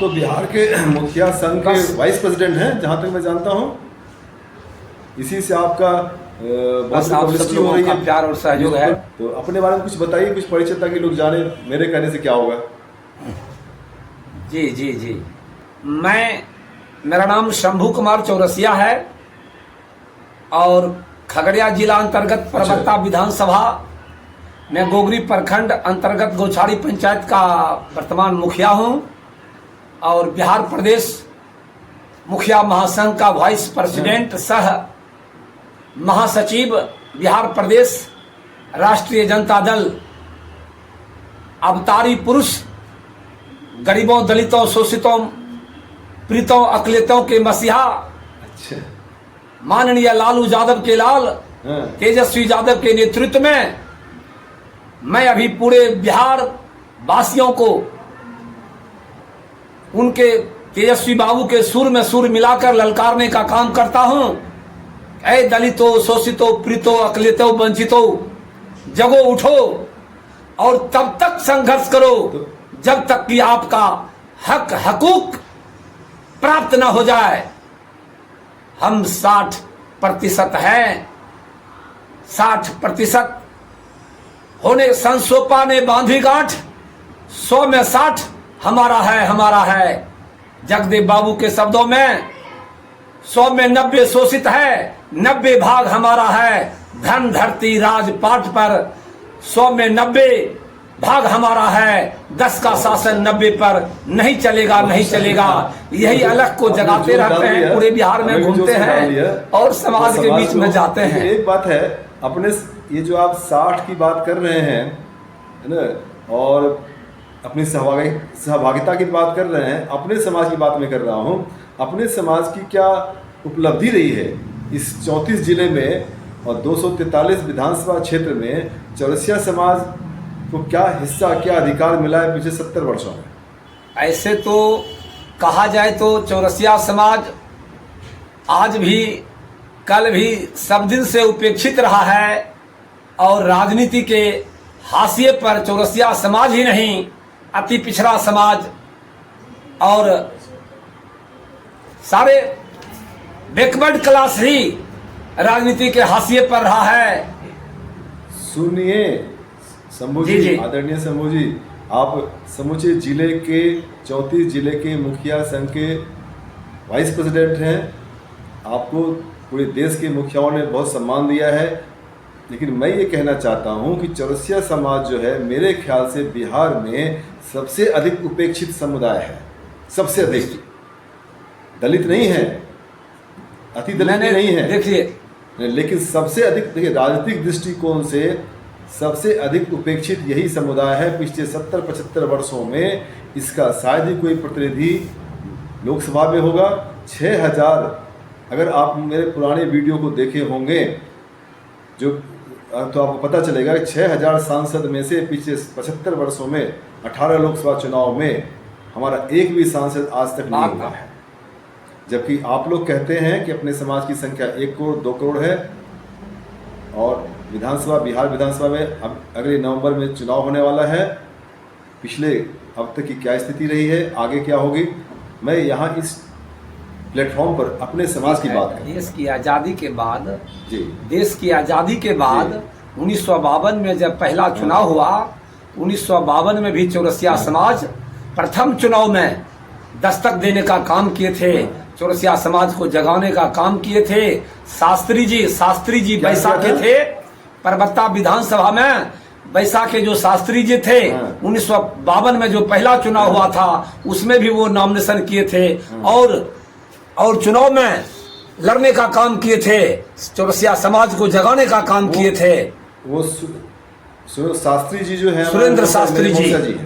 तो बिहार के मुखिया संघ के वाइस प्रेसिडेंट हैं जहां तक मैं जानता हूं। इसी से आपका बस आप सब लोगों का प्यार और सहयोग है। तो अपने बारे में कुछ बताइए, कुछ परिचय ताकि लोग जाने मेरे कहने से क्या होगा। जी जी जी, मेरा नाम शंभू कुमार चौरसिया है और खगड़िया जिला अंतर्गत परबत्ता विधानसभा में गोगरी प्रखंड अंतर्गत गौछाड़ी पंचायत का वर्तमान मुखिया हूं और बिहार प्रदेश मुखिया महासंघ का वाइस प्रेसिडेंट सह महासचिव, बिहार प्रदेश राष्ट्रीय जनता दल, अवतारी पुरुष, गरीबों, दलितों, शोषितों, पीड़ितों, अकलितों के मसीहा माननीय लालू यादव के लाल तेजस्वी यादव के नेतृत्व में मैं अभी पूरे बिहार वासियों को उनके तेजस्वी बाबू के सुर में सुर मिलाकर ललकारने का काम करता हूं। ऐ दलितों, शोषितों, पीड़ितों, अकलितों, वंचितों, जगो उठो और तब तक संघर्ष करो जब तक कि आपका हक हकूक प्राप्त न हो जाए। हम 60% हैं, 60% होने संसोपा ने बांधी गांठ, 100 में 60 हमारा है। जगदेव बाबू के शब्दों में 100 में 90 शोषित है, 90 भाग हमारा है। धन धरती राजपाट पर 100 में 90 भाग हमारा है। 10 का शासन 90 पर नहीं चलेगा। यही अलग को जगाते रहते हैं, पूरे बिहार में घूमते हैं और समाज के बीच में जाते हैं। एक बात है, अपने ये जो आप 60 की बात कर रहे हैं, है ना, और अपनी सहभागिता की बात कर रहे हैं, अपने समाज की बात मैं कर रहा हूँ। अपने समाज की क्या उपलब्धि रही है इस 34 जिले में और 243 विधानसभा क्षेत्र में? चौरसिया समाज को क्या हिस्सा, क्या अधिकार मिला है पिछले 70 वर्षों में? ऐसे तो कहा जाए तो चौरसिया समाज आज भी, कल भी, सब दिन से उपेक्षित रहा है और राजनीति के हाशिए पर चौरसिया समाज ही नहीं, अति पिछड़ा समाज और सारे बैकवर्ड क्लास ही राजनीति के हाशिए पर रहा है। सुनिए शंभू जी, आदरणीय शंभू जी, आप समूचे जिले के 34 जिले के मुखिया संघ के वाइस प्रेसिडेंट हैं। आपको पूरे देश के मुखियाओं ने बहुत सम्मान दिया है, लेकिन मैं ये कहना चाहता हूँ कि चौरसिया समाज जो है, मेरे ख्याल से बिहार में सबसे अधिक उपेक्षित समुदाय है। सबसे अधिक, दलित नहीं है, अति दलित नहीं है, देखिए, लेकिन सबसे अधिक, देखिए, राजनीतिक दृष्टिकोण से सबसे अधिक उपेक्षित यही समुदाय है। पिछले 70-75 वर्षों में इसका शायद ही कोई प्रतिनिधि लोकसभा में होगा। 6000, अगर आप मेरे पुराने वीडियो को देखे होंगे जो, तो आपको पता चलेगा कि 6000 सांसद में से पिछले 75 वर्षों में 18 लोकसभा चुनाव में हमारा एक भी सांसद आज तक नहीं हुआ है। जबकि आप लोग कहते हैं कि अपने समाज की संख्या 1 करोड़ 2 करोड़ है और विधानसभा, बिहार विधानसभा में अब अगले नवंबर में चुनाव होने वाला है। पिछले अब तक की क्या स्थिति रही है, आगे क्या होगी, मैं यहाँ इस प्लेटफॉर्म पर अपने समाज की बात करूं। देश की आज़ादी के बाद जी, देश की आज़ादी के बाद 1952 में जब पहला चुनाव हुआ, 1952 में भी चौरसिया समाज प्रथम चुनाव में दस्तक देने का काम किए थे, चौरसिया समाज को जगाने का काम किए थे। शास्त्री जी बैसाखे थे परबत्ता विधानसभा में। बैसाखे जो शास्त्री जी थे, 1952 में जो पहला चुनाव हुआ था उसमें भी वो नॉमिनेशन किए थे और चुनाव में लड़ने का काम किए थे, चौरसिया समाज को जगाने का काम किए थे। वो शास्त्री जी जो है, सुरेंद्र शास्त्री जी,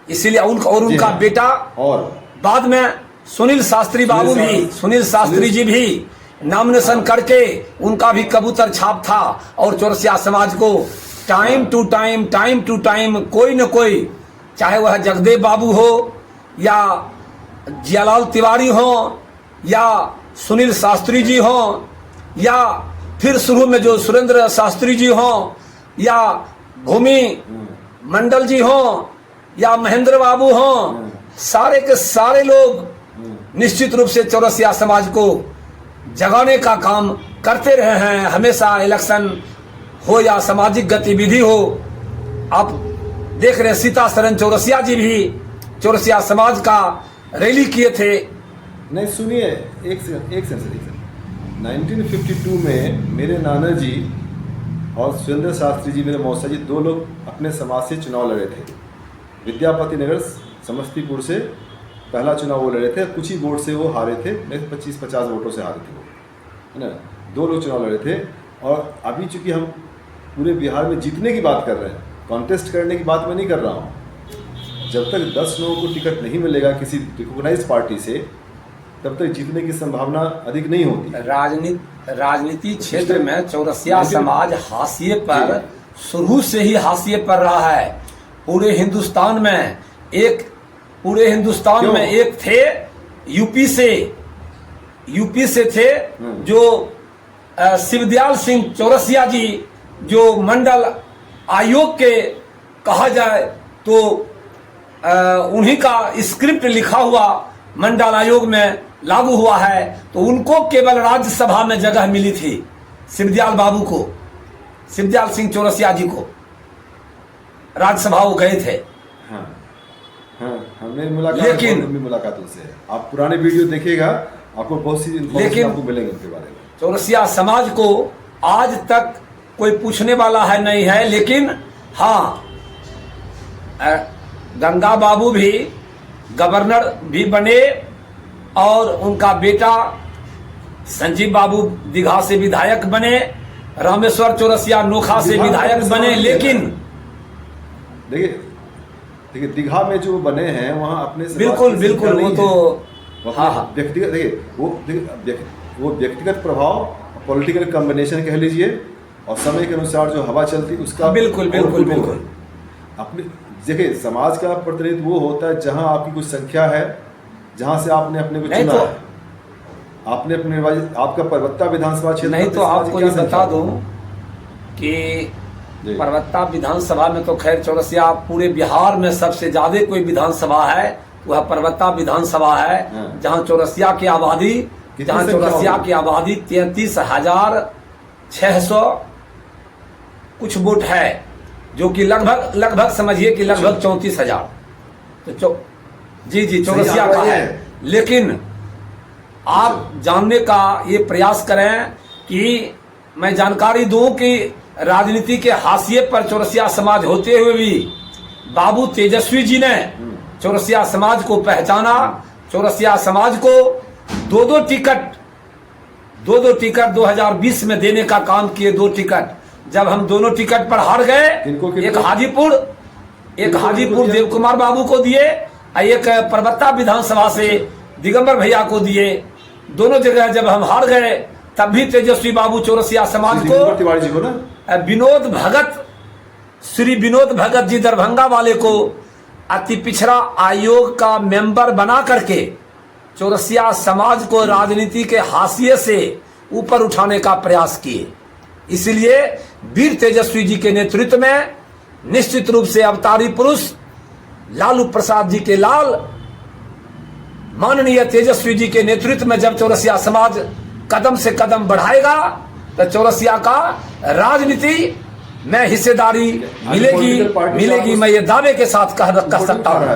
इसीलिए उनका बेटा और बाद में सुनील शास्त्री बाबू भी, सुनील शास्त्री जी भी नॉमिनेशन करके उनका भी कबूतर छाप था और चौरसिया समाज को टाइम टू टाइम कोई न कोई, चाहे वह जगदेव बाबू हो या जियालाल तिवारी हो या सुनील शास्त्री जी हो या फिर शुरू में जो सुरेंद्र शास्त्री जी हो या भूमि मंडल जी हो या महेंद्र बाबू हो सारे के सारे लोग निश्चित रूप से चौरसिया समाज को जगाने का काम करते रहे हैं। हमेशा इलेक्शन हो या सामाजिक गतिविधि हो, आप देख रहे सीता सरन चौरसिया जी भी चौरसिया समाज का रैली किए थे। नहीं सुनिए, एक सेकंड 1952 में मेरे नाना जी और सुरेंद्र शास्त्री जी, मेरे मौसा जी, 2 लोग अपने समाज से चुनाव लड़े थे। विद्यापति नगर समस्तीपुर से पहला चुनाव वो लड़े थे, कुछ ही वोट से वो हारे थे, 25-50 वोटों से हारे थे वो, है ना। 2 लोग चुनाव लड़े थे। और अभी चूंकि हम पूरे बिहार में जीतने की बात कर रहे हैं, कॉन्टेस्ट करने की बात मैं नहीं कर रहा हूँ। जब तक 10 लोगों को टिकट नहीं मिलेगा किसी रिकॉग्नाइज्ड पार्टी से, तब तक जीतने की संभावना अधिक नहीं होती। राजनीति क्षेत्र में चौरसिया समाज हाशिए पर, शुरू से ही हाशिए पर रहा है। पूरे हिंदुस्तान में एक थे यूपी से थे जो शिवदयाल सिंह चौरसिया जी, जो मंडल आयोग के कहा जाए तो उन्हीं का स्क्रिप्ट लिखा हुआ मंडल आयोग में लागू हुआ है। तो उनको केवल राज्यसभा में जगह मिली थी, शिवदयाल बाबू को, शिवदयाल सिंह चौरसिया जी को राज्यसभा वो गए थे। हाँ, हमने मुलाकात उनसे है। आप पुराने वीडियो देखिएगा, आपको बहुत सी इन्फॉर्मेशन आपको मिलेंगे उनके बारे में। चौरसिया समाज को आज तक कोई पूछने वाला है नहीं है, लेकिन हाँ, गंगा बाबू भी गवर्नर भी बने और उनका बेटा संजीव बाबू दीघा से विधायक बने, रामेश्वर चौरसिया नोखा से विधायक बने। लेकिन देखिए दीघा में जो बने हैं वहाँ अपने बिल्कुल वो तो हाँ व्यक्तिगत, देखिए वो व्यक्तिगत प्रभाव, पॉलिटिकल कॉम्बिनेशन कह लीजिए, और समय के अनुसार जो हवा चलती उसका बिल्कुल अपने देखिए समाज का प्रतिनिधित्व वो होता है जहाँ आपकी कुछ संख्या है, जहाँ से आपने अपने को चुना है, आपने अपने निर्वाचित, आपका परबत्ता विधानसभा क्षेत्र। नहीं तो आपको ये बता दूं कि परबत्ता विधानसभा में तो खैर चौरसिया पूरे बिहार में सबसे ज्यादा कोई विधानसभा है वह परबत्ता विधानसभा है, जहाँ चौरसिया की आबादी 33,600 कुछ वोट है, जो कि लगभग समझिए कि लगभग 34,000 तो जी चौरसिया का है। लेकिन आप जानने का ये प्रयास करें कि मैं जानकारी दूं कि राजनीति के हाशिए पर चौरसिया समाज होते हुए भी बाबू तेजस्वी जी ने चौरसिया समाज को पहचाना। चौरसिया समाज को 2 टिकट 2020 में देने का काम किए। 2 टिकट, जब हम दोनों टिकट पर हार गए, एक हाजीपुर देव कुमार बाबू को दिए, एक परबत्ता विधानसभा से दिगंबर भैया को दिए। दोनों जगह जब हम हार गए, तब भी तेजस्वी बाबू चौरसिया समाज को श्री विनोद भगत जी दरभंगा वाले को अति पिछड़ा आयोग का मेंबर बना करके चौरसिया समाज को राजनीति के हाशिए से ऊपर उठाने का प्रयास किए। इसलिए वीर तेजस्वी जी के नेतृत्व में निश्चित रूप से अवतारी पुरुष लालू प्रसाद जी के लाल, माननीय तेजस्वी जी के नेतृत्व में जब चौरसिया समाज कदम से कदम बढ़ाएगा तो चौरसिया का राजनीति में हिस्सेदारी मिलेगी। मैं ये दावे के साथ कह सकता हूँ।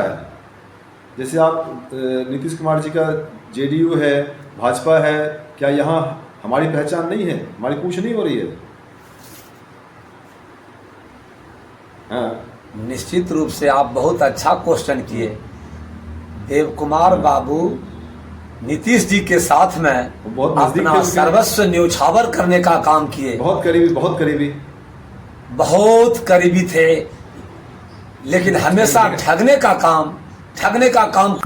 जैसे आप नीतीश कुमार जी का जेडीयू है, भाजपा है, क्या यहाँ हमारी पहचान नहीं है, हमारी पूछ नहीं हो रही है? हाँ, निश्चित रूप से आप बहुत अच्छा क्वेश्चन किए। देव कुमार बाबू नीतीश जी के साथ में अपना सर्वस्व न्यौछावर करने का काम किए। बहुत करीबी थे, लेकिन हमेशा ठगने का काम